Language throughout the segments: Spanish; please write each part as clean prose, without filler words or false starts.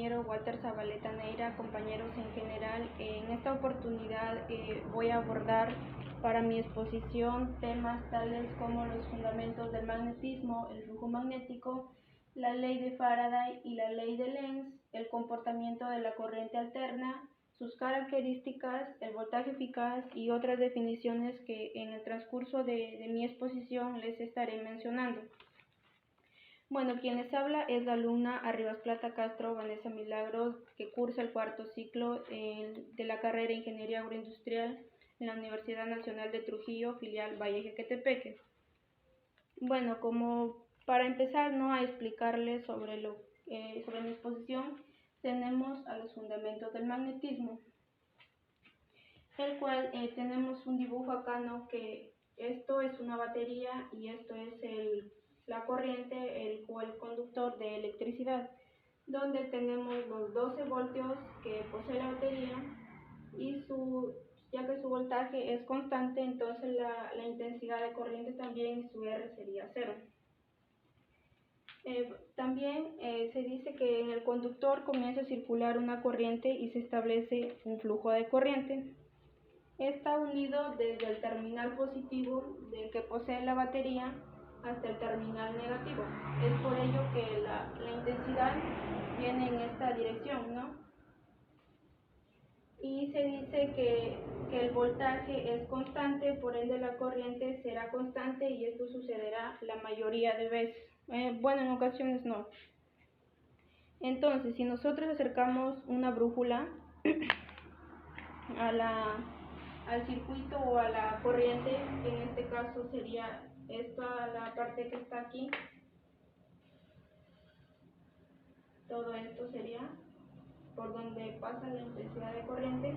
compañero Walter Zabaleta Neira, compañeros en general. En esta oportunidad voy a abordar para mi exposición temas tales como los fundamentos del magnetismo, el flujo magnético, la ley de Faraday y la ley de Lenz, el comportamiento de la corriente alterna, sus características, el voltaje eficaz y otras definiciones que en el transcurso de mi exposición les estaré mencionando. Bueno, quien les habla es la alumna Arribas Plata Castro Vanessa Milagros, que cursa el cuarto ciclo de la carrera de Ingeniería Agroindustrial en la Universidad Nacional de Trujillo, filial Valle Jequetepeque. Bueno, como para empezar, ¿no?, a explicarles sobre mi exposición, tenemos a los fundamentos del magnetismo, el cual tenemos un dibujo acá, ¿no?, que esto es una batería y esto es la corriente o el conductor de electricidad, donde tenemos los 12 voltios que posee la batería y ya que su voltaje es constante, entonces la intensidad de corriente también y su R sería 0. También se dice que en el conductor comienza a circular una corriente y se establece un flujo de corriente. Está unido desde el terminal positivo del que posee la batería hasta el terminal negativo. Es por ello que la intensidad viene en esta dirección, ¿no? Y se dice que el voltaje es constante, por ende la corriente será constante y esto sucederá la mayoría de veces. Bueno, en ocasiones no. Entonces, si nosotros acercamos una brújula al circuito o a la corriente, en este caso sería esta la parte que está aquí, todo esto sería por donde pasa la intensidad de corriente.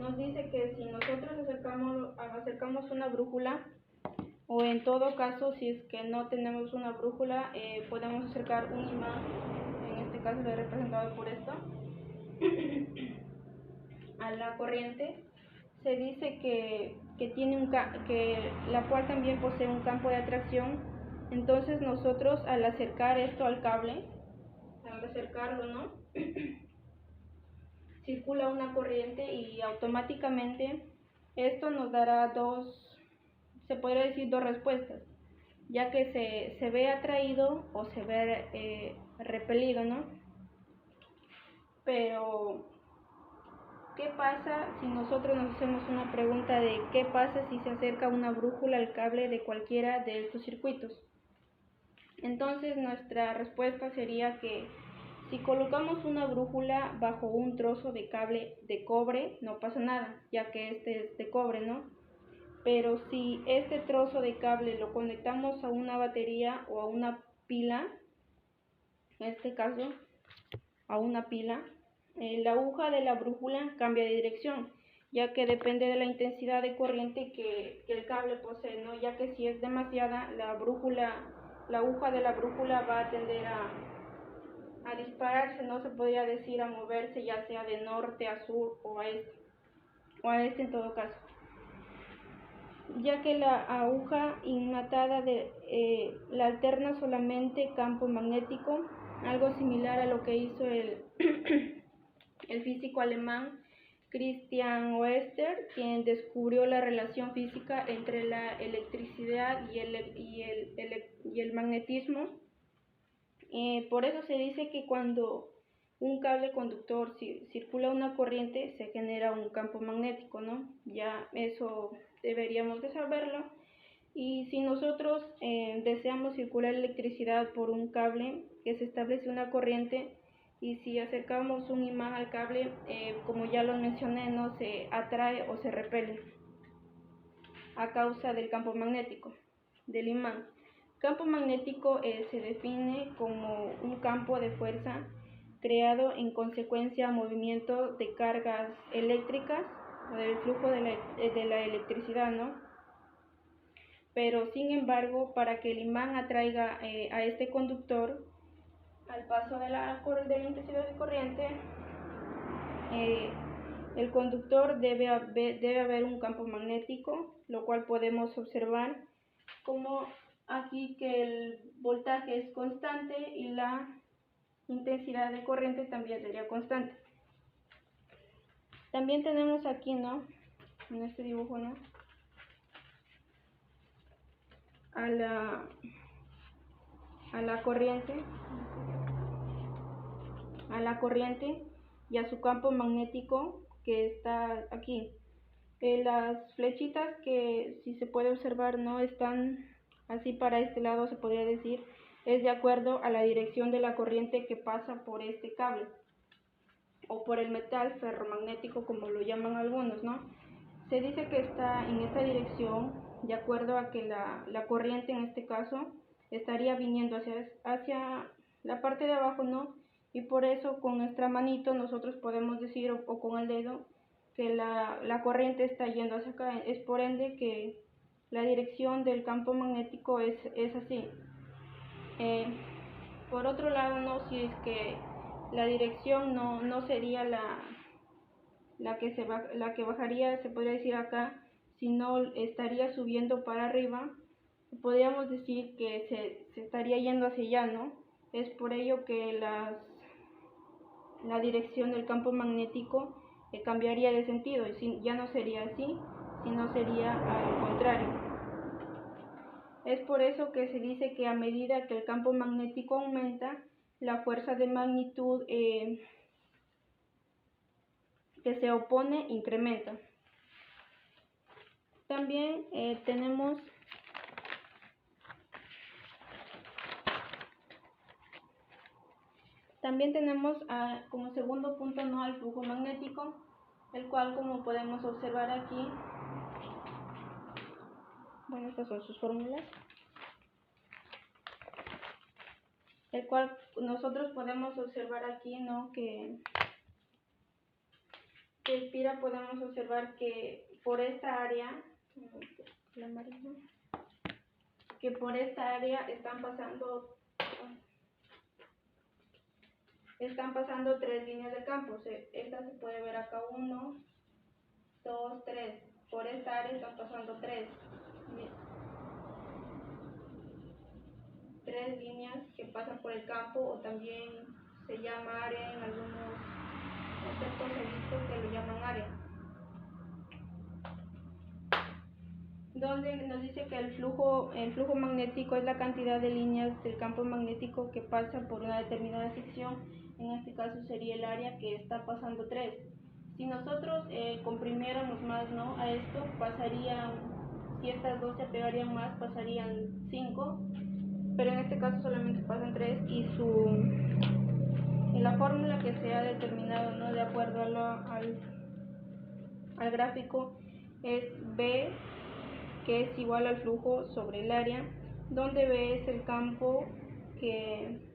Nos dice que si nosotros acercamos una brújula, o en todo caso si es que no tenemos una brújula, podemos acercar un imán, en este caso lo he representado por esto, a la corriente. Se dice que la cual también posee un campo de atracción. Entonces nosotros al acercar esto al cable, al acercarlo, ¿no?, circula una corriente y automáticamente esto nos dará se podría decir dos respuestas, ya que se ve atraído o se ve repelido, ¿no? Pero ¿qué pasa si nosotros nos hacemos una pregunta de qué pasa si se acerca una brújula al cable de cualquiera de estos circuitos? Entonces nuestra respuesta sería que si colocamos una brújula bajo un trozo de cable de cobre, no pasa nada, ya que este es de cobre, ¿no? Pero si este trozo de cable lo conectamos a una batería o a una pila, en este caso a una pila, la aguja de la brújula cambia de dirección, ya que depende de la intensidad de corriente que el cable posee, ¿no? Ya que si es demasiada, la aguja de la brújula va a tender a dispararse, no se podría decir a moverse, ya sea de norte a sur o a este en todo caso, ya que la aguja inmatada la alterna solamente campo magnético, algo similar a lo que hizo el físico alemán Christian Oester, quien descubrió la relación física entre la electricidad y el magnetismo. Por eso se dice que cuando un cable conductor circula una corriente, se genera un campo magnético, ¿no? Ya eso deberíamos de saberlo. Y si nosotros deseamos circular electricidad por un cable, que se establece una corriente, y si acercamos un imán al cable, como ya lo mencioné, no se atrae o se repele a causa del campo magnético del imán. Campo magnético se define como un campo de fuerza creado en consecuencia a movimiento de cargas eléctricas o del flujo de la electricidad, ¿no? Pero sin embargo, para que el imán atraiga a este conductor al paso de la intensidad de corriente, el conductor debe haber un campo magnético, lo cual podemos observar como aquí que el voltaje es constante y la intensidad de corriente también sería constante. También tenemos aquí, ¿no?, en este dibujo, ¿no?, a la corriente y a su campo magnético que está aquí. Las flechitas que, si se puede observar, no están así para este lado, se podría decir, es de acuerdo a la dirección de la corriente que pasa por este cable o por el metal ferromagnético, como lo llaman algunos, ¿no? Se dice que está en esta dirección de acuerdo a que la corriente, en este caso, estaría viniendo hacia la parte de abajo, ¿no? Y por eso con nuestra manito nosotros podemos decir, o con el dedo, que la corriente está yendo hacia acá. Es por ende que la dirección del campo magnético es así. Por otro lado, no, si es que la dirección no sería la que bajaría, se podría decir acá, sino estaría subiendo para arriba, podríamos decir que se estaría yendo hacia allá, ¿no? Es por ello que la dirección del campo magnético cambiaría de sentido, y ya no sería así, sino sería al contrario. Es por eso que se dice que a medida que el campo magnético aumenta, la fuerza de magnitud que se opone incrementa. También tenemos como segundo punto, ¿no?, al flujo magnético, el cual, como podemos observar aquí, bueno, estas son sus fórmulas, el cual nosotros podemos observar aquí, ¿no?, que Elvira, podemos observar que por esta área, están pasando tres líneas de campo. Esta se puede ver acá, 1, 2, 3. Por esta área están pasando tres líneas que pasan por el campo, o también se llama área. En algunos conceptos he visto que lo llaman área, donde nos dice que el flujo magnético es la cantidad de líneas del campo magnético que pasa por una determinada sección. En este caso sería el área, que está pasando 3. Si nosotros comprimiéramos más, ¿no?, a esto, pasarían, si estas dos se pegarían más, pasarían 5, pero en este caso solamente pasan 3, y la fórmula que se ha determinado, ¿no?, de acuerdo al gráfico, es B, que es igual al flujo sobre el área, donde B es el campo que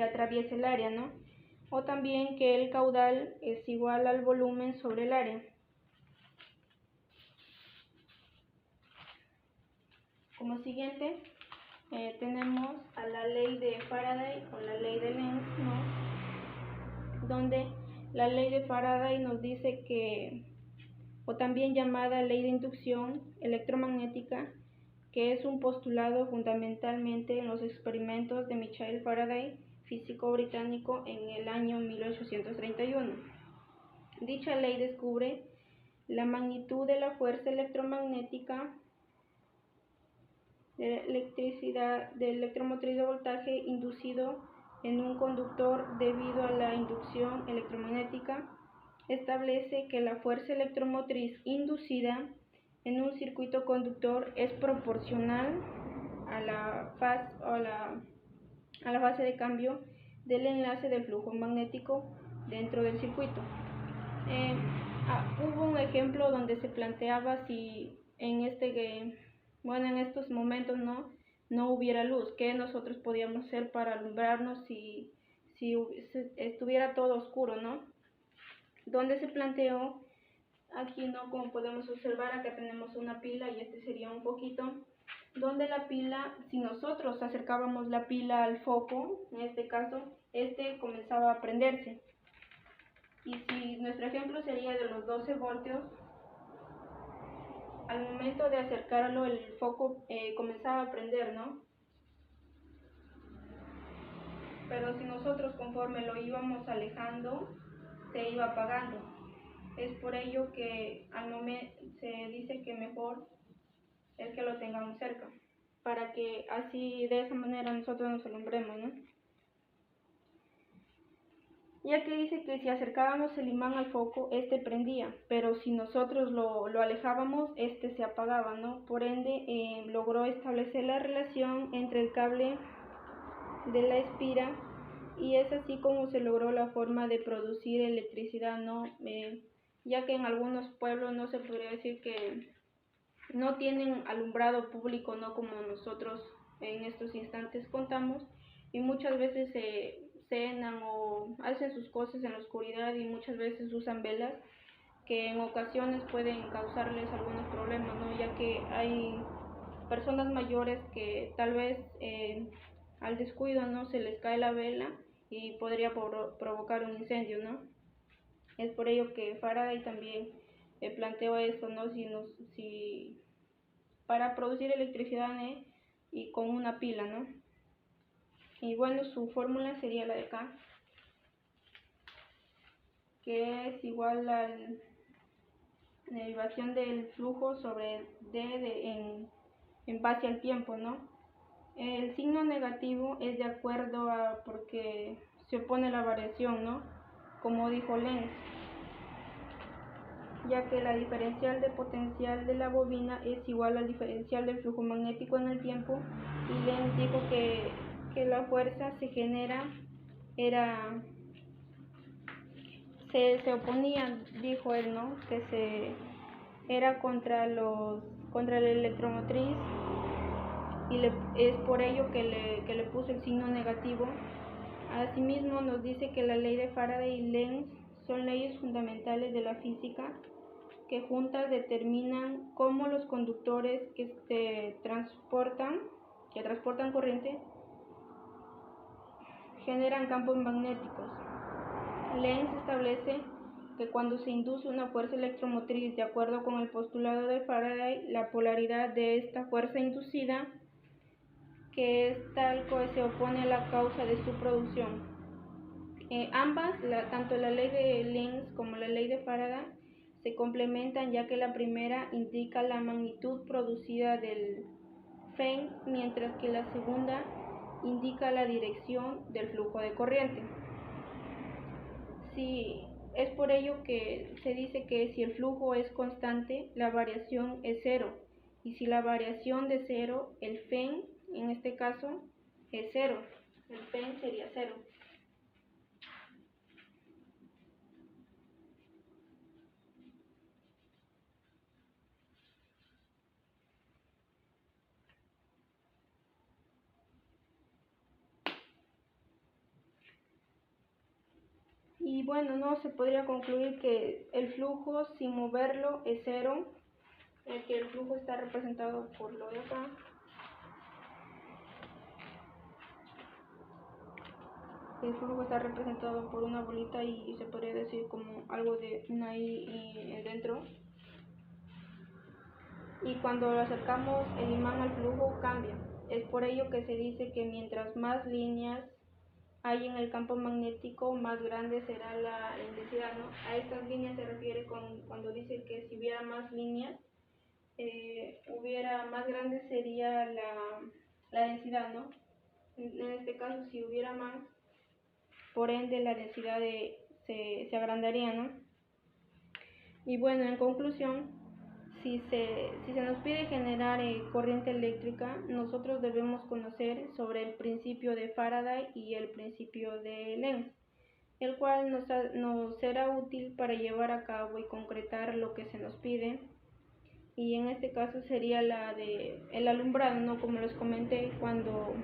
atraviesa el área, ¿no? O también que el caudal es igual al volumen sobre el área. Como siguiente tenemos a la ley de Faraday o la ley de Lenz, ¿no?, donde la ley de Faraday nos dice que, o también llamada ley de inducción electromagnética, que es un postulado fundamentalmente en los experimentos de Michael Faraday, físico británico, en el año 1831. Dicha ley descubre la magnitud de la fuerza electromagnética del electromotriz de voltaje inducido en un conductor debido a la inducción electromagnética. Establece que la fuerza electromotriz inducida en un circuito conductor es proporcional a la fase de cambio del enlace del flujo magnético dentro del circuito. Hubo un ejemplo donde se planteaba si en estos momentos no hubiera luz, ¿qué nosotros podíamos hacer para alumbrarnos si estuviera todo oscuro, ¿no? Donde se planteó aquí, ¿no?, como podemos observar, acá tenemos una pila, y este sería un foquito, donde la pila, si nosotros acercábamos la pila al foco, en este caso, comenzaba a prenderse. Y si nuestro ejemplo sería de los 12 voltios, al momento de acercarlo, el foco comenzaba a prender, ¿no? pero si nosotros conforme lo íbamos alejando, se iba apagando. Es por ello que al momento se dice que mejor es que lo tengamos cerca, para que así de esa manera nosotros nos alumbremos, ¿no? Ya que dice que si acercábamos el imán al foco, este prendía, pero si nosotros lo alejábamos, este se apagaba, ¿no? Por ende, logró establecer la relación entre el cable de la espira, y es así como se logró la forma de producir electricidad, ¿no? Ya que en algunos pueblos no se podría decir que no tienen alumbrado público, no como nosotros en estos instantes contamos, y muchas veces cenan o hacen sus cosas en la oscuridad y muchas veces usan velas que en ocasiones pueden causarles algunos problemas, ¿no? Ya que hay personas mayores que tal vez al descuido, ¿no?, se les cae la vela y podría provocar un incendio, ¿no? Es por ello que Faraday también planteó esto, ¿no? Si para producir electricidad y con una pila, ¿no? Y bueno, su fórmula sería la de acá, que es igual a la derivación del flujo sobre D en base al tiempo, ¿no? El signo negativo es de acuerdo a porque se opone la variación, ¿no? Como dijo Lenz, ya que la diferencial de potencial de la bobina es igual al diferencial del flujo magnético en el tiempo, y Lenz dijo que la fuerza se genera se oponía, dijo él, ¿no?, que era contra la electromotriz, y es por ello que le puso el signo negativo. Asimismo nos dice que la ley de Faraday y Lenz son leyes fundamentales de la física que juntas determinan cómo los conductores que transportan corriente generan campos magnéticos. Lenz establece que cuando se induce una fuerza electromotriz de acuerdo con el postulado de Faraday, la polaridad de esta fuerza inducida, que es tal que se opone a la causa de su producción. Ambas, tanto la ley de Lenz como la ley de Faraday, se complementan, ya que la primera indica la magnitud producida del Feng, mientras que la segunda indica la dirección del flujo de corriente. Es por ello que se dice que si el flujo es constante, la variación es cero, y si la variación de cero, el Feng, en este caso, es cero. El Feng sería cero. Y bueno, no se podría concluir que el flujo sin moverlo es cero, que el flujo está representado por lo de acá. El flujo está representado por una bolita y se podría decir como algo de una I dentro. Y cuando lo acercamos el imán al flujo cambia. Es por ello que se dice que mientras más líneas hay en el campo magnético, más grande será la intensidad, ¿no? A estas líneas se refiere cuando dice que si hubiera más líneas, más grande sería la densidad, ¿no? En este caso, si hubiera más, por ende la densidad se agrandaría, ¿no? Y bueno, en conclusión, si se nos pide generar corriente eléctrica, nosotros debemos conocer sobre el principio de Faraday y el principio de Lenz, el cual nos será útil para llevar a cabo y concretar lo que se nos pide. Y en este caso sería la de el alumbrado, ¿no? Como les comenté, cuando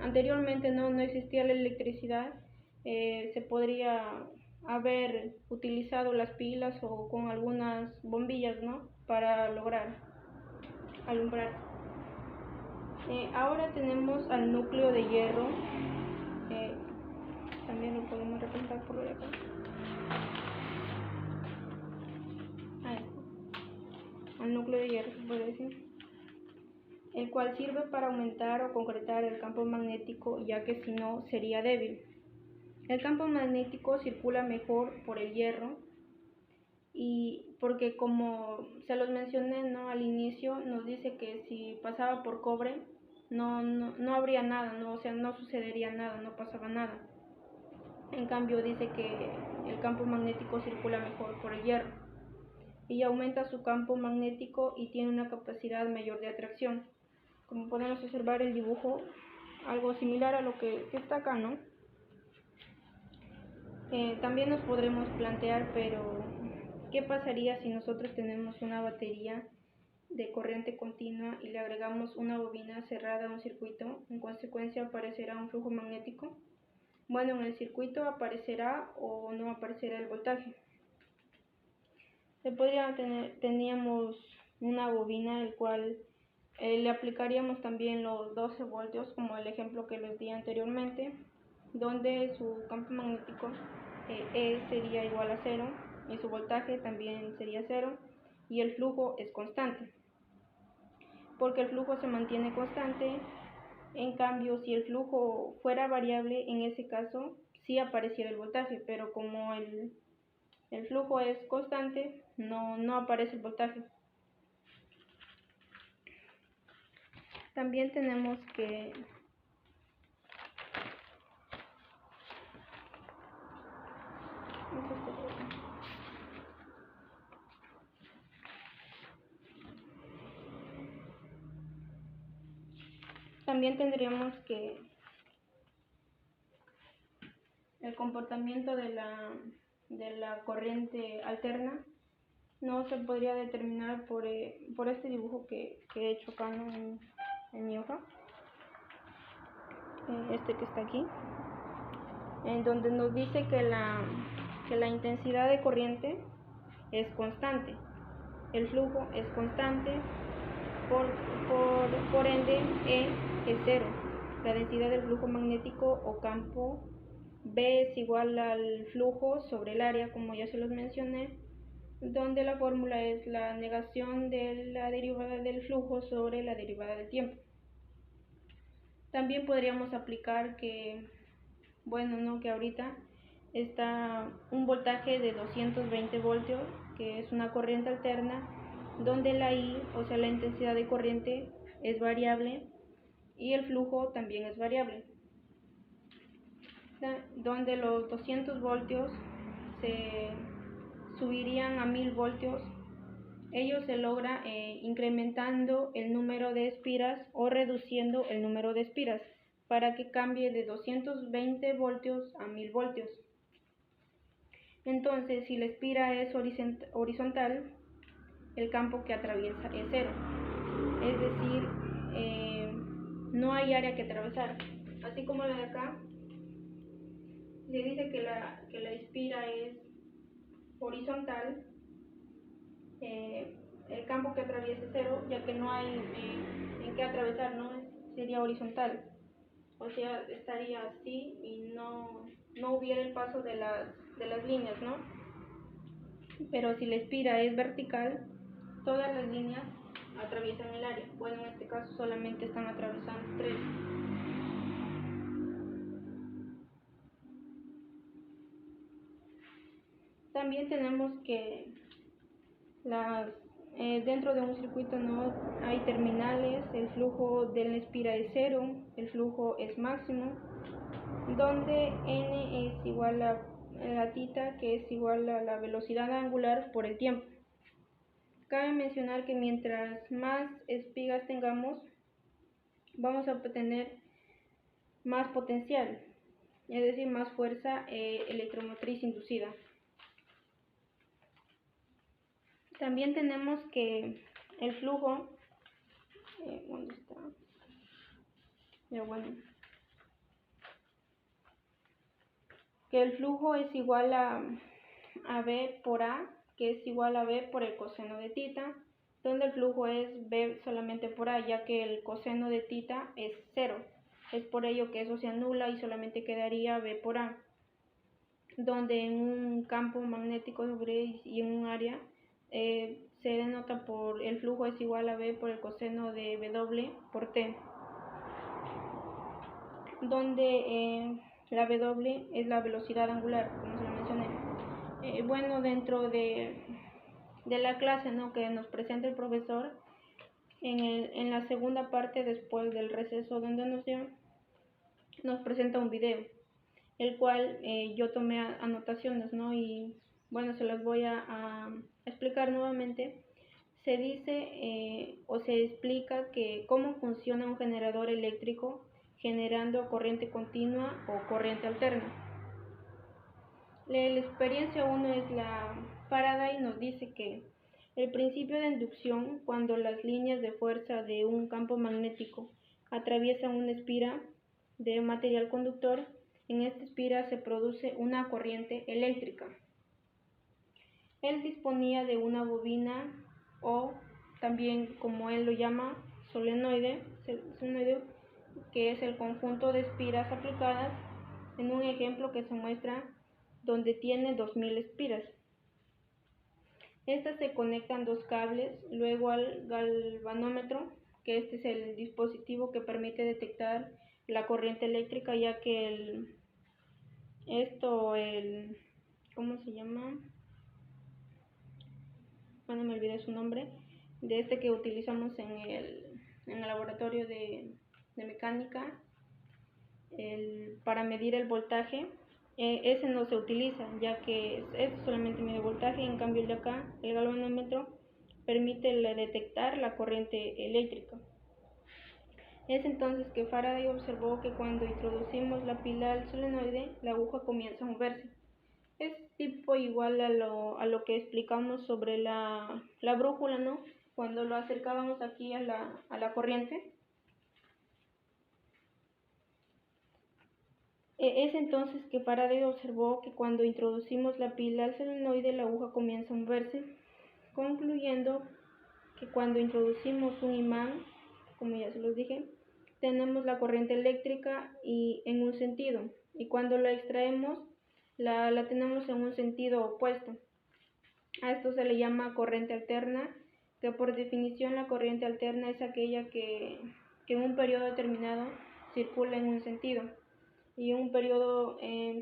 anteriormente no existía la electricidad, se podría haber utilizado las pilas o con algunas bombillas, ¿no?, para lograr alumbrar. Ahora tenemos al núcleo de hierro, también lo podemos representar por acá. Al núcleo de hierro se puede decir, el cual sirve para aumentar o concretar el campo magnético, ya que si no sería débil. El campo magnético circula mejor por el hierro, y porque, como se los mencioné, ¿no?, al inicio, nos dice que si pasaba por cobre no habría nada, ¿no? O sea, no sucedería nada, no pasaba nada. En cambio, dice que el campo magnético circula mejor por el hierro y aumenta su campo magnético y tiene una capacidad mayor de atracción. Como podemos observar el dibujo, algo similar a lo que está acá, ¿no? También nos podremos plantear, pero ¿qué pasaría si nosotros tenemos una batería de corriente continua y le agregamos una bobina cerrada a un circuito? En consecuencia, ¿aparecerá un flujo magnético? Bueno, en el circuito aparecerá o no aparecerá el voltaje. Teníamos una bobina, el cual le aplicaríamos también los 12 voltios, como el ejemplo que les di anteriormente, donde su campo magnético sería igual a 0 y su voltaje también sería 0, y el flujo es constante, porque el flujo se mantiene constante. En cambio, si el flujo fuera variable, en ese caso sí apareciera el voltaje, pero como el flujo es constante, no aparece el voltaje. También tenemos que tendríamos que el comportamiento de la corriente alterna no se podría determinar por este dibujo que he hecho acá, ¿no?, en mi hoja, este que está aquí, en donde nos dice que la intensidad de corriente es constante, el flujo es constante, por ende E es 0. La densidad del flujo magnético o campo B es igual al flujo sobre el área, como ya se los mencioné, donde la fórmula es la negación de la derivada del flujo sobre la derivada del tiempo. También podríamos aplicar que, bueno, no, que ahorita está un voltaje de 220 voltios, que es una corriente alterna, donde la I, o sea, la intensidad de corriente, es variable y el flujo también es variable, donde los 200 voltios se subirían a 1000 voltios. Ello se logra incrementando el número de espiras o reduciendo el número de espiras para que cambie de 220 voltios a 1000 voltios. Entonces, si la espira es horizontal, el campo que atraviesa es 0, es decir, no hay área que atravesar. Así como la de acá, se dice que la espira es horizontal, el campo que atraviesa es 0, ya que no hay en qué atravesar, ¿no? Sería horizontal, o sea, estaría así y no hubiera el paso de las líneas, ¿no? Pero si la espira es vertical, todas las líneas atraviesan el área. Bueno, en este caso solamente están atravesando 3. También tenemos que dentro de un circuito no hay terminales, el flujo de la espira es 0, el flujo es máximo, donde n es igual a la tita, que es igual a la velocidad angular por el tiempo. Cabe mencionar que mientras más espigas tengamos, vamos a obtener más potencial, es decir, más fuerza electromotriz inducida. También tenemos que el flujo, ¿dónde está? Ya, bueno, que el flujo es igual a B por A, que es igual a B por el coseno de tita, donde el flujo es B solamente por A, ya que el coseno de tita es 0. Es por ello que eso se anula y solamente quedaría B por A, donde en un campo magnético sobre y en un área se denota por el flujo es igual a B por el coseno de W por T, donde La W es la velocidad angular, como se lo mencioné. Bueno, dentro de la clase, ¿no?, que nos presenta el profesor, en la segunda parte, después del receso donde nos presenta un video, el cual yo tomé anotaciones, ¿no? Y bueno, se las voy a explicar nuevamente. Se dice o se explica que cómo funciona un generador eléctrico generando corriente continua o corriente alterna. La experiencia 1 es la Faraday, nos dice que el principio de inducción, cuando las líneas de fuerza de un campo magnético atraviesan una espira de material conductor, en esta espira se produce una corriente eléctrica. Él disponía de una bobina, o también, como él lo llama, solenoide, que es el conjunto de espiras aplicadas en un ejemplo que se muestra donde tiene 2000 espiras. Estas se conectan dos cables, luego al galvanómetro, que este es el dispositivo que permite detectar la corriente eléctrica, ya que ¿cómo se llama? Bueno, me olvidé su nombre, de este que utilizamos en el laboratorio de mecánica, para medir el voltaje. Ese no se utiliza, ya que es solamente mide voltaje. En cambio, el de acá, el galvanómetro, permite detectar la corriente eléctrica. Es entonces que Faraday observó que cuando introducimos la pila al solenoide, la aguja comienza a moverse. Es tipo igual a lo que explicamos sobre la brújula, ¿no? Cuando lo acercábamos aquí a la corriente. Es entonces que Faraday observó que cuando introducimos la pila al solenoide, la aguja comienza a moverse, concluyendo que cuando introducimos un imán, como ya se los dije, tenemos la corriente eléctrica y en un sentido, y cuando la extraemos, la tenemos en un sentido opuesto. A esto se le llama corriente alterna, que por definición la corriente alterna es aquella que en un periodo determinado circula en un sentido y en un periodo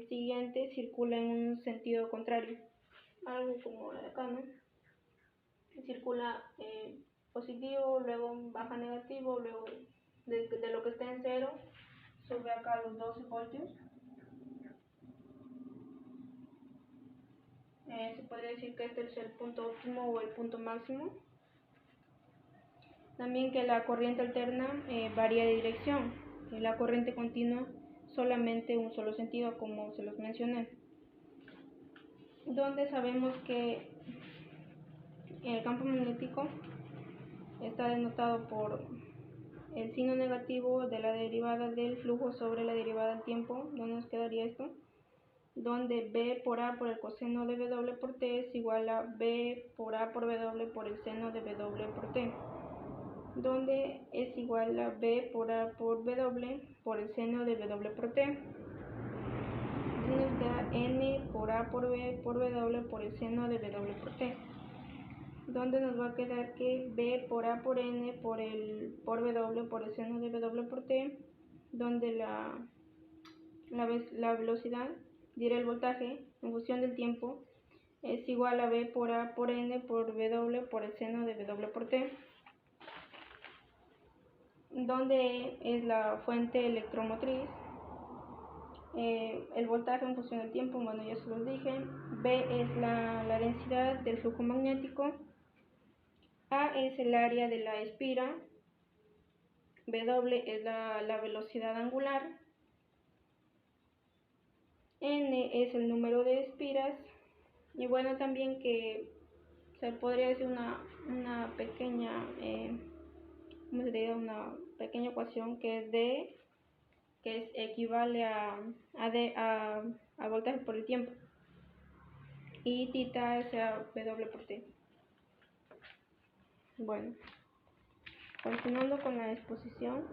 siguiente circula en un sentido contrario. Algo como acá, ¿no? Circula positivo, luego baja negativo, luego de lo que está en cero sube acá a los 12 voltios. Se podría decir que este es el punto óptimo o el punto máximo. También que la corriente alterna varía de dirección, y la corriente continua solamente un solo sentido, como se los mencioné. Donde sabemos que el campo magnético está denotado por el signo negativo de la derivada del flujo sobre la derivada del tiempo. ¿Dónde nos quedaría esto? Donde B por A por el coseno de W por T es igual a B por A por W por el seno de W por T, donde es igual a B por A por W por el seno de W por T. Y nos queda N por A por B por W por el seno de W por T, donde nos va a quedar que B por A por N por W por el seno de W por T, donde la velocidad, diré el voltaje, en función del tiempo, es igual a B por A por N por W por el seno de W por T, donde es la fuente electromotriz. El voltaje en función del tiempo, bueno, ya se los dije. B es la densidad del flujo magnético. A es el área de la espira. W es la velocidad angular. N es el número de espiras. Y bueno, también que se podría decir una pequeña, ¿cómo se diría? Una pequeña ecuación que es D, que equivale a voltaje por el tiempo, y tita es a W por T. Bueno, continuando con la exposición.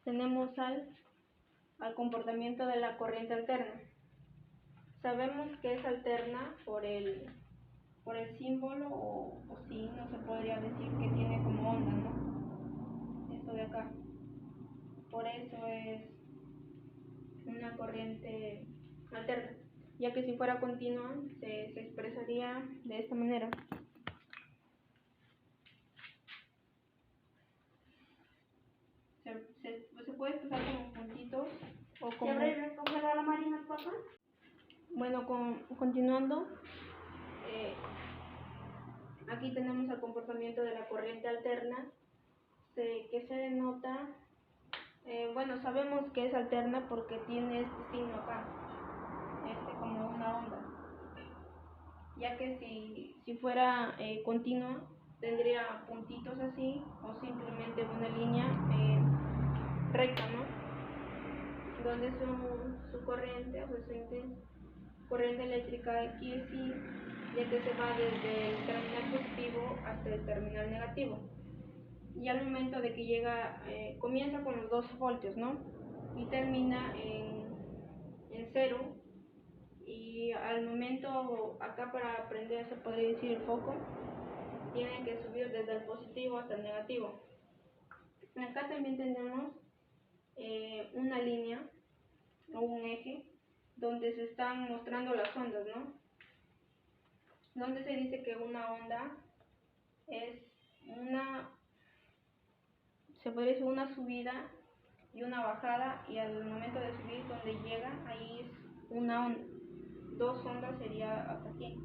Tenemos al comportamiento de la corriente alterna. Sabemos que es alterna por el por el símbolo o signo se podría decir que tiene como onda, ¿no? Esto de acá. Por eso es una corriente alterna, ya que si fuera continua se expresaría de esta manera. Se puede expresar como puntitos o como... ¿Se la Marina, papá? Bueno, continuando, aquí tenemos el comportamiento de la corriente alterna, que se denota, bueno, sabemos que es alterna porque tiene este signo acá, como una onda, ya que si fuera continua tendría puntitos así o simplemente una línea recta, ¿no? Donde su corriente o su corriente eléctrica aquí sí, ya que se va desde el terminal positivo hasta el terminal negativo. Y al momento de que llega, comienza con los 12 voltios, ¿no? Y termina en 0. Y al momento, acá para prender se podría decir el foco, tiene que subir desde el positivo hasta el negativo. Acá también tenemos una línea o un eje donde se están mostrando las ondas, ¿no? Donde se dice que una onda es se puede decir una subida y una bajada, y al momento de subir donde llega, ahí es una onda. 2 ondas sería hasta aquí.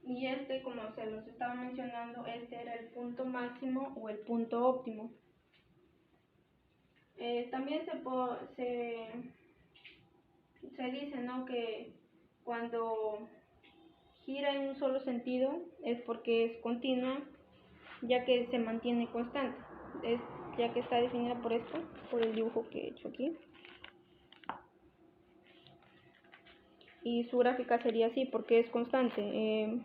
Y como se los estaba mencionando, era el punto máximo o el punto óptimo. También se dice, ¿no?, que cuando gira en un solo sentido es porque es continua, ya que se mantiene constante, ya que está definida por esto, por el dibujo que he hecho aquí. Y su gráfica sería así porque es constante.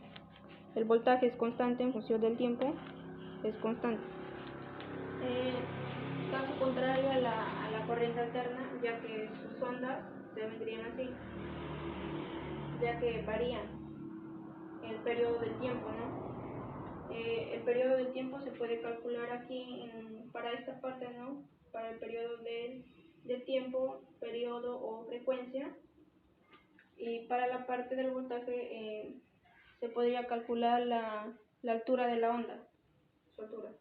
El voltaje es constante en función del tiempo, es constante. Caso contrario a la corriente alterna, ya que sus ondas se vendrían así, ya que varían el periodo del tiempo, ¿no? El periodo del tiempo se puede calcular aquí para esta parte, ¿no? Para el periodo de tiempo, periodo o frecuencia. Y para la parte del voltaje se podría calcular la altura de la onda, su altura.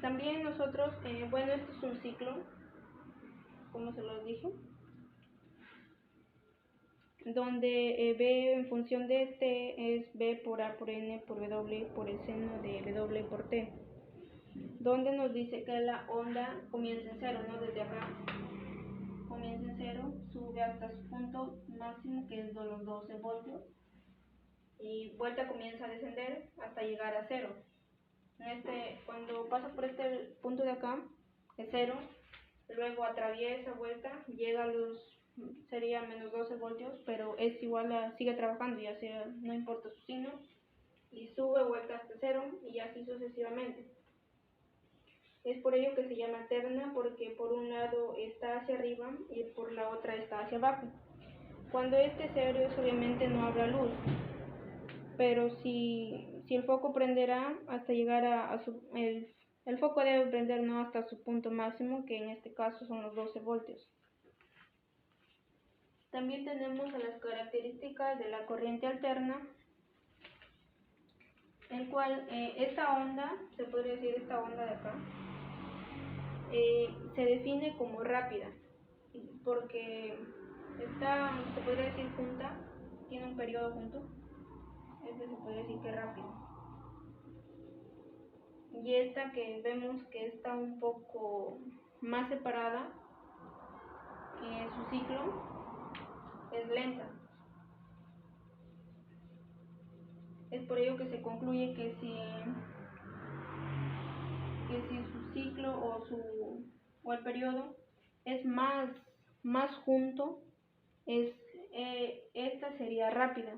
También nosotros, bueno, esto es un ciclo, como se los dije, donde B en función de T es B por A por N por W por el seno de W por T, donde nos dice que la onda comienza en 0, ¿no? Desde acá comienza en 0, sube hasta su punto máximo, que es de los 12 voltios, y vuelta comienza a descender hasta llegar a 0. Cuando pasa por este punto de acá, es 0, luego atraviesa, vuelta, llega a sería menos 12 voltios, pero es igual sigue trabajando, ya sea, no importa su signo, y sube, vuelta hasta 0, y así sucesivamente. Es por ello que se llama alterna, porque por un lado está hacia arriba y por la otra está hacia abajo. Cuando este es ebrio, obviamente no habrá luz, pero si el foco prenderá hasta llegar el foco debe prender, no, hasta su punto máximo, que en este caso son los 12 voltios. También tenemos las características de la corriente alterna, el cual esta onda, se podría decir esta onda de acá, se define como rápida, porque se podría decir junta, tiene un periodo junto, se podría decir que es rápido. Y esta que vemos que está un poco más separada, su ciclo es lenta. Es por ello que se concluye que si su ciclo o el periodo es más junto, esta sería rápida,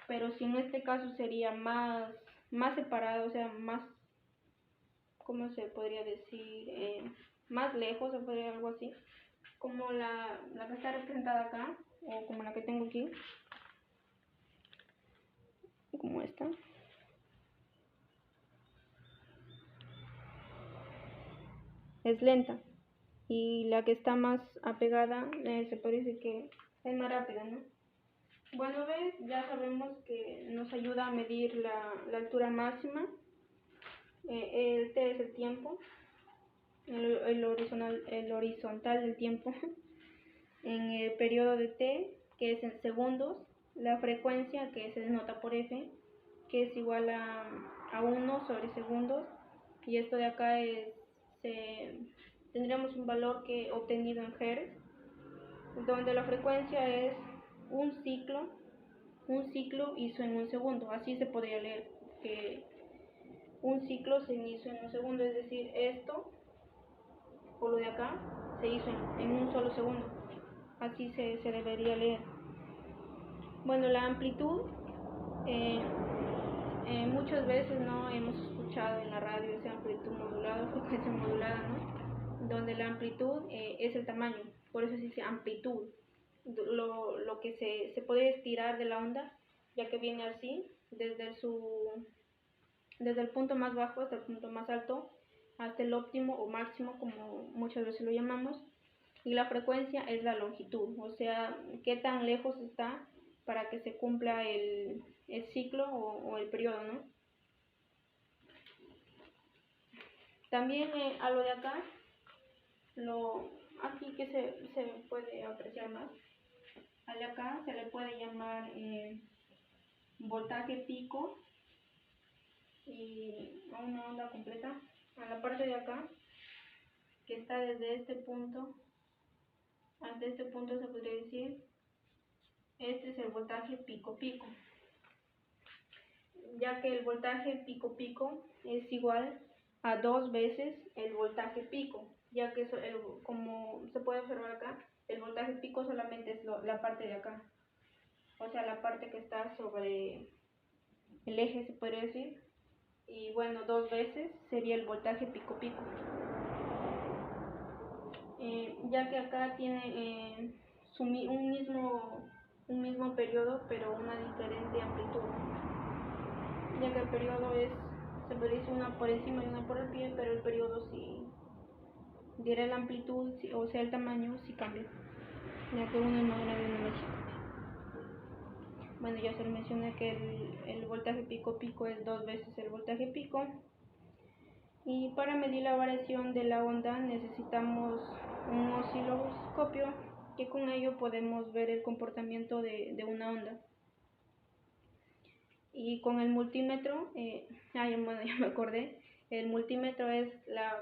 pero si en este caso sería más más separado, o sea, más, ¿cómo se podría decir? Más lejos, o podría algo así, como la que está representada acá, o como la que tengo aquí, como esta. Es lenta, y la que está más apegada se parece que es más rápida, ¿no? Bueno, ves, ya sabemos que nos ayuda a medir la altura máxima. El T es el tiempo, el horizontal del tiempo en el periodo de T, que es en segundos, la frecuencia, que se denota por F, que es igual a 1 sobre segundos, y esto de acá tendríamos un valor que obtenido en Hertz, donde la frecuencia es un ciclo hizo en un segundo. Así se podría leer que un ciclo se hizo en un segundo, es decir, esto o lo de acá se hizo en un solo segundo. Así se debería leer. Bueno, la amplitud, muchas veces no hemos escuchado en la radio esa amplitud modulada, frecuencia modulada, ¿no? Donde la amplitud es el tamaño, por eso se dice amplitud. Lo que se puede estirar de la onda, ya que viene así, desde el punto más bajo hasta el punto más alto, hasta el óptimo o máximo, como muchas veces lo llamamos, y la frecuencia es la longitud, o sea, qué tan lejos está para que se cumpla el ciclo o el periodo, ¿no? También a lo de acá, aquí que se puede apreciar más, a de acá se le puede llamar voltaje pico, y a una onda completa, a la parte de acá, que está desde este punto hasta este punto, se podría decir, este es el voltaje pico-pico, ya que el voltaje pico-pico es igual a 2 veces el voltaje pico, ya que como se puede observar acá, el voltaje pico solamente es la parte de acá, o sea, la parte que está sobre el eje, se podría decir, y bueno, 2 veces sería el voltaje pico-pico. Ya que acá tiene un mismo periodo, pero una diferente amplitud, ya que el periodo se puede decir una por encima y una por el pie, pero el periodo, si diera la amplitud, o sea el tamaño, sí cambia, ya que uno es más grande y uno es más chico. Bueno, ya se le mencioné que el voltaje pico-pico es 2 veces el voltaje pico. Y para medir la variación de la onda necesitamos un osciloscopio, que con ello podemos ver el comportamiento de una onda. Y con el multímetro, bueno, ya me acordé, el multímetro es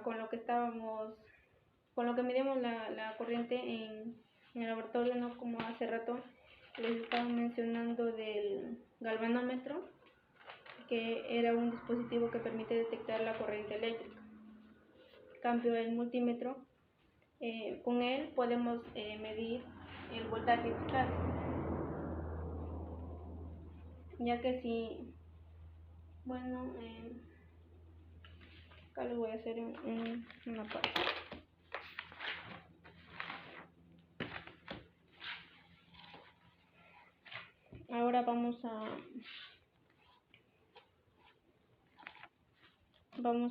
con lo que medimos la corriente en el laboratorio, ¿no? Como hace rato les estaba mencionando del galvanómetro, que era un dispositivo que permite detectar la corriente eléctrica. En cambio, el multímetro, con él podemos medir el voltaje eficaz, ya que si, bueno, acá les voy a hacer una pausa. Ahora vamos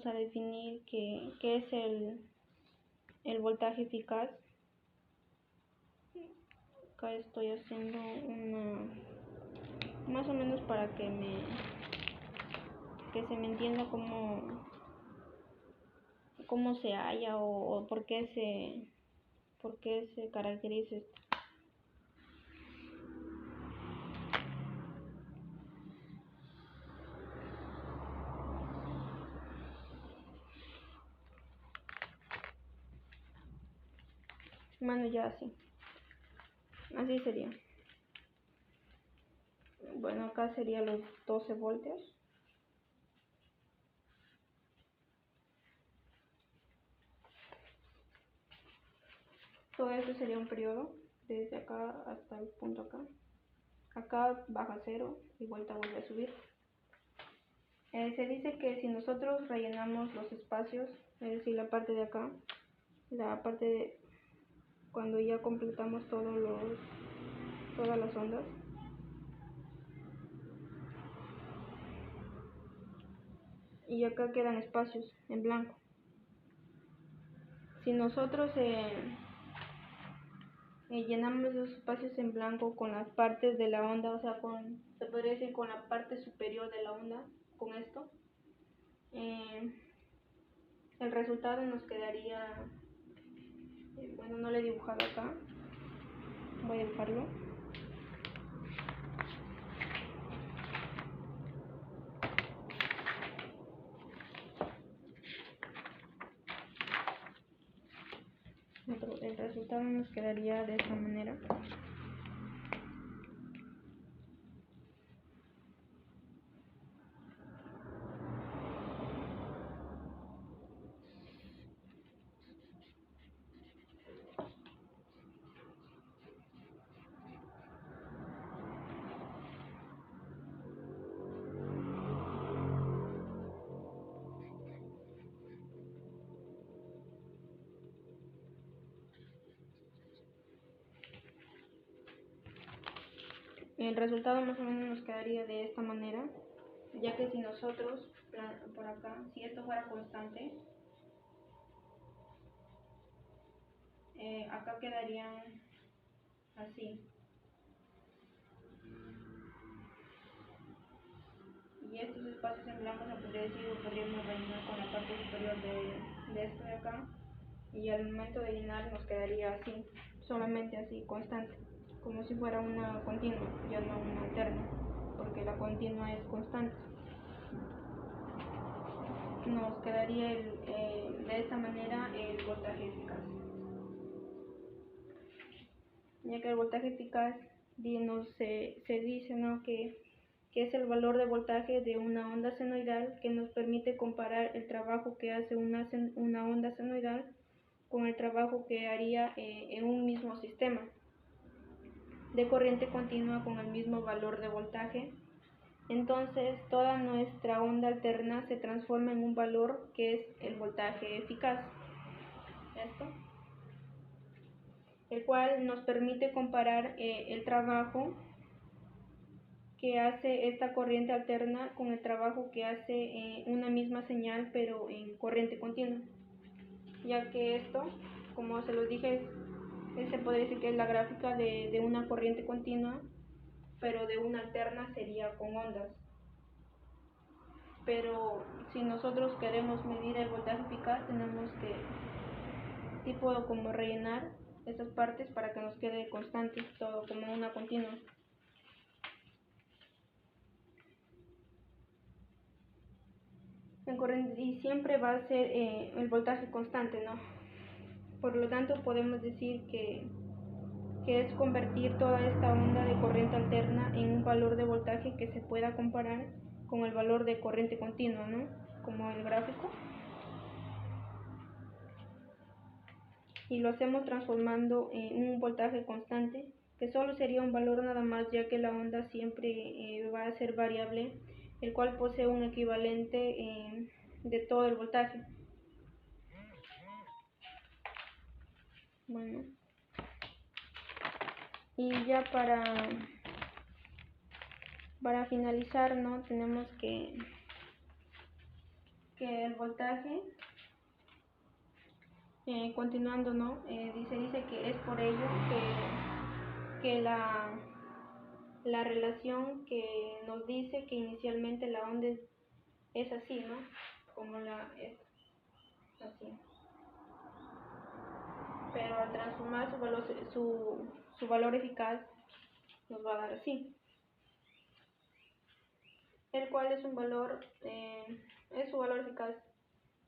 a definir qué es el voltaje eficaz. Acá estoy haciendo más o menos para que se me entienda cómo se halla o por qué se caracteriza esto. Bueno, ya así sería. Bueno, acá serían los 12 voltios. Todo esto sería un periodo, desde acá hasta el punto acá. Acá baja a 0 y vuelve a subir. Se dice que si nosotros rellenamos los espacios, es decir, la parte de acá, la parte de cuando ya completamos todas las ondas, y acá quedan espacios en blanco. Si nosotros llenamos esos espacios en blanco con las partes de la onda, o sea, se podría decir con la parte superior de la onda, con esto, el resultado nos quedaría, bueno, no lo he dibujado acá, voy a dibujarlo. El resultado nos quedaría de esta manera. El resultado más o menos nos quedaría de esta manera, ya que si nosotros, por acá, si esto fuera constante, acá quedarían así. Y estos espacios en blanco se podría decir, o podríamos rellenar con la parte superior de esto de acá, y al momento de llenar nos quedaría así, solamente así, constante, como si fuera una continua, ya no una alterna, porque la continua es constante. Nos quedaría de esta manera el voltaje eficaz, ya que el voltaje eficaz se dice, ¿no?, que es el valor de voltaje de una onda senoidal que nos permite comparar el trabajo que hace una onda senoidal con el trabajo que haría en un mismo sistema de corriente continua con el mismo valor de voltaje. Entonces toda nuestra onda alterna se transforma en un valor que es el voltaje eficaz, el cual nos permite comparar el trabajo que hace esta corriente alterna con el trabajo que hace una misma señal pero en corriente continua, ya que esto, como se los dije, se podría decir que es la gráfica de una corriente continua, pero de una alterna sería con ondas. Pero si nosotros queremos medir el voltaje eficaz, tenemos que como rellenar esas partes para que nos quede constante todo como una continua. Y siempre va a ser el voltaje constante, ¿no? Por lo tanto podemos decir que es convertir toda esta onda de corriente alterna en un valor de voltaje que se pueda comparar con el valor de corriente continua, ¿no?, como el gráfico, y lo hacemos transformando en un voltaje constante, que solo sería un valor nada más, ya que la onda siempre va a ser variable, el cual posee un equivalente de todo el voltaje. Bueno, y ya para finalizar, ¿no?, tenemos que el voltaje, continuando, ¿no?, dice que es por ello que la relación que nos dice que inicialmente la onda es así, ¿no?, como es así, pero al transformar su valor eficaz nos va a dar así, el cual es su valor eficaz.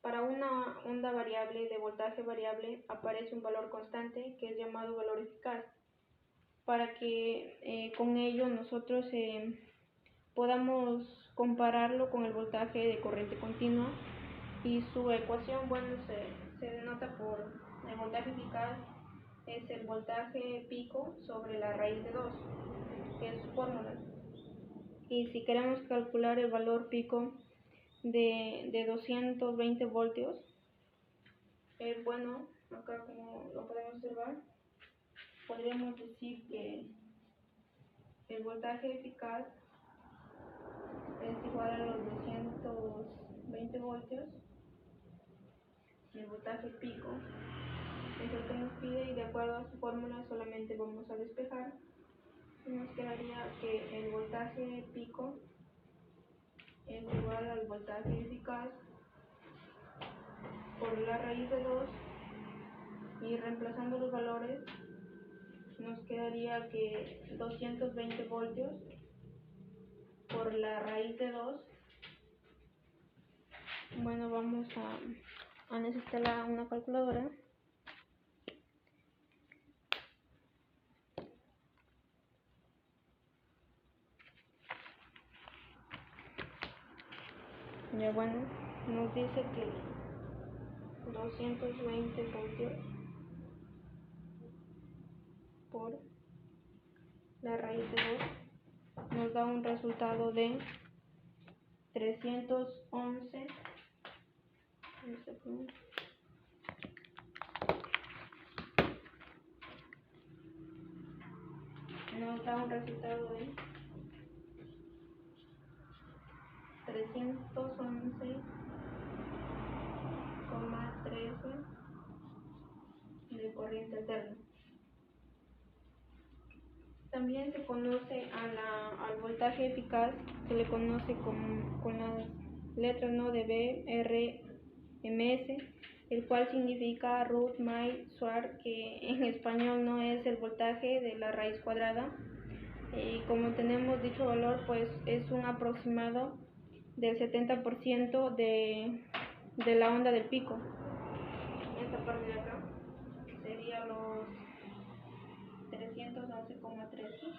Para una onda variable de voltaje variable aparece un valor constante que es llamado valor eficaz, para que con ello nosotros podamos compararlo con el voltaje de corriente continua, y su ecuación, bueno, se denota por el voltaje eficaz, es el voltaje pico sobre la raíz de 2, que es su fórmula. Y si queremos calcular el valor pico, de 220 voltios. Bueno, acá como lo podemos observar, podríamos decir que el voltaje eficaz es igual a los 220 voltios. El voltaje pico es el que nos pide, y de acuerdo a su fórmula solamente vamos a despejar, y nos quedaría que el voltaje pico es igual al voltaje eficaz por la raíz de 2, y reemplazando los valores nos quedaría que 220 voltios por la raíz de 2. Bueno, vamos a necesitar una calculadora. Ya bueno, nos dice que 220 voltios por la raíz de 2 nos da un resultado de 311. Nos da un resultado de 311,13 de corriente alterna. También se conoce al voltaje eficaz, se le conoce con las letras, ¿no?, de B, R, MS, el cual significa root my square, que en español no es el voltaje de la raíz cuadrada. Como tenemos dicho valor, pues es un aproximado del 70% de la onda del pico. Esta parte de acá sería los 311,13.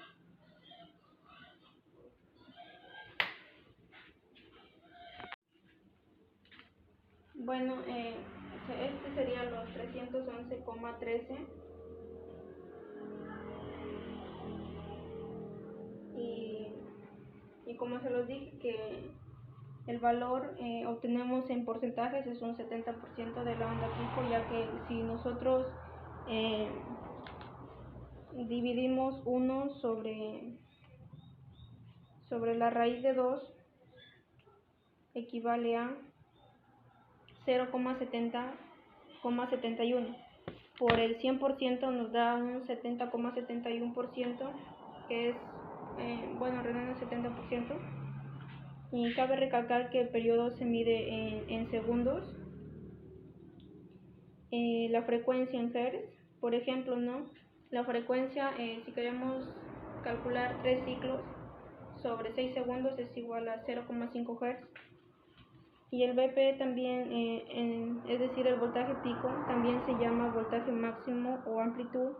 Bueno, este sería los 311,13, y como se los dije, que el valor obtenemos en porcentajes es un 70% de la onda pico, ya que si nosotros dividimos 1 sobre la raíz de 2, equivale a 0,70,71. Por el 100% nos da un 70,71%, que es, bueno, redondeando el 70%. Y cabe recalcar que el periodo se mide en segundos. La frecuencia en Hz, por ejemplo, ¿no? La frecuencia, si queremos calcular 3 ciclos sobre 6 segundos, es igual a 0,5 Hz. Y el BP también, es decir, el voltaje pico, también se llama voltaje máximo o amplitud,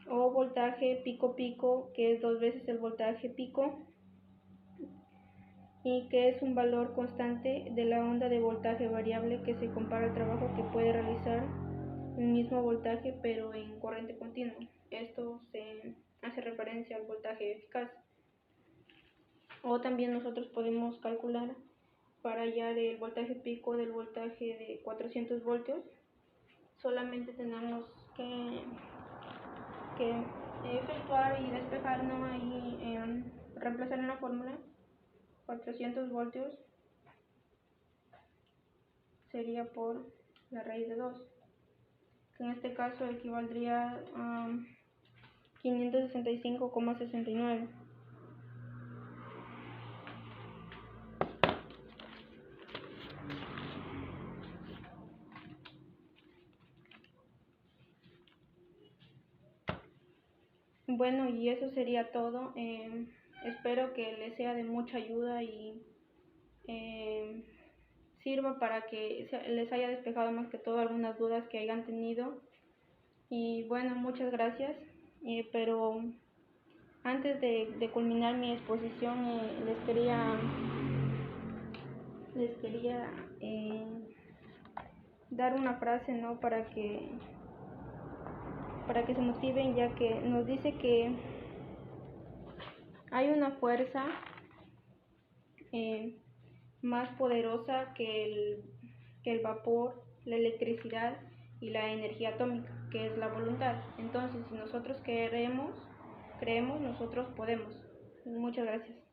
o voltaje pico-pico, que es 2 veces el voltaje pico, y que es un valor constante de la onda de voltaje variable que se compara al trabajo que puede realizar un mismo voltaje pero en corriente continua. Esto se hace referencia al voltaje eficaz. O también nosotros podemos calcular para hallar el voltaje pico del voltaje de 400 voltios. Solamente tenemos que efectuar y despejar, ¿no?, ahí, reemplazar en la fórmula. 400 voltios sería por la raíz de 2, que en este caso equivaldría a 565,69. Bueno, y eso sería todo. Espero que les sea de mucha ayuda y sirva para que les haya despejado más que todo algunas dudas que hayan tenido. Y bueno, muchas gracias. Pero antes de culminar mi exposición, les quería dar una frase, ¿no?, para que se motiven, ya que nos dice que hay una fuerza más poderosa que el vapor, la electricidad y la energía atómica, que es la voluntad. Entonces, si nosotros creemos, nosotros podemos. Muchas gracias.